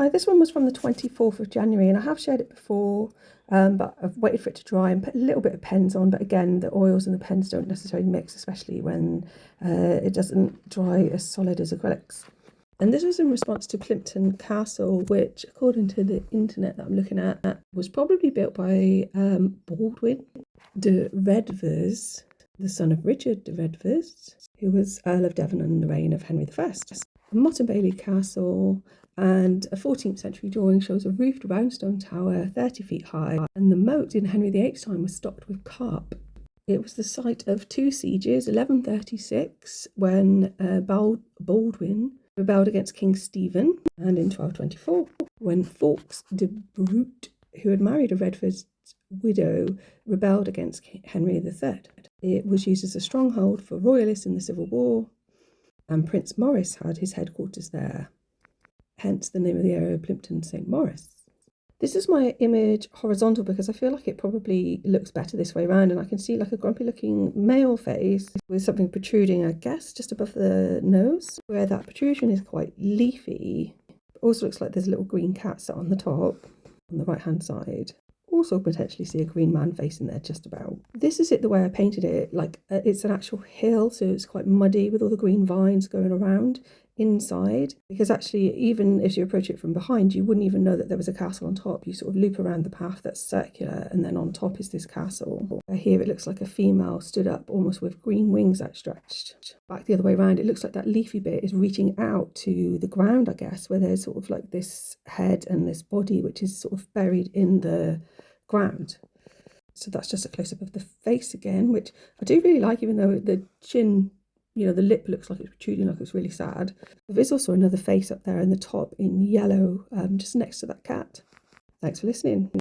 Hi, this one was from the 24th of January and I have shared it before, but I've waited for it to dry and put a little bit of pens on. But again, the oils and the pens don't necessarily mix, especially when it doesn't dry as solid as acrylics. And this was in response to Plympton Castle, which, according to the internet that I'm looking at, was probably built by Baldwin de Redvers, the son of Richard de Redvers, who was Earl of Devon in the reign of Henry I. A Motte and Bailey castle, and a 14th century drawing shows a roofed roundstone tower 30 feet high, and the moat in Henry VIII's time was stocked with carp. It was the site of two sieges, 1136, when Baldwin rebelled against King Stephen, and in 1224, when Fawkes de Brute, who had married a Redvers widow, rebelled against Henry III. It was used as a stronghold for royalists in the Civil War, and Prince Maurice had his headquarters there. Hence the name of the area, Plympton St. Maurice. This is my image horizontal because I feel like it probably looks better this way around, and I can see like a grumpy looking male face with something protruding, I guess, just above the nose, where that protrusion is quite leafy. It also looks like there's a little green cat sat on the top on the right hand side. Also potentially see a green man face in there just about. This is it the way I painted it, like it's an actual hill, so it's quite muddy with all the green vines going around inside, because actually even if you approach it from behind you wouldn't even know that there was a castle on top. You sort of loop around the path that's circular, and then on top is this castle. Here it looks like a female stood up almost with green wings outstretched. Back the other way around, it looks like that leafy bit is reaching out to the ground, I guess, where there's sort of like this head and this body which is sort of buried in the ground. So that's just a close-up of the face again, which I do really like, even though the chin, the lip looks like it's protruding, like it's really sad. There's also another face up there in the top in yellow, just next to that cat. Thanks for listening.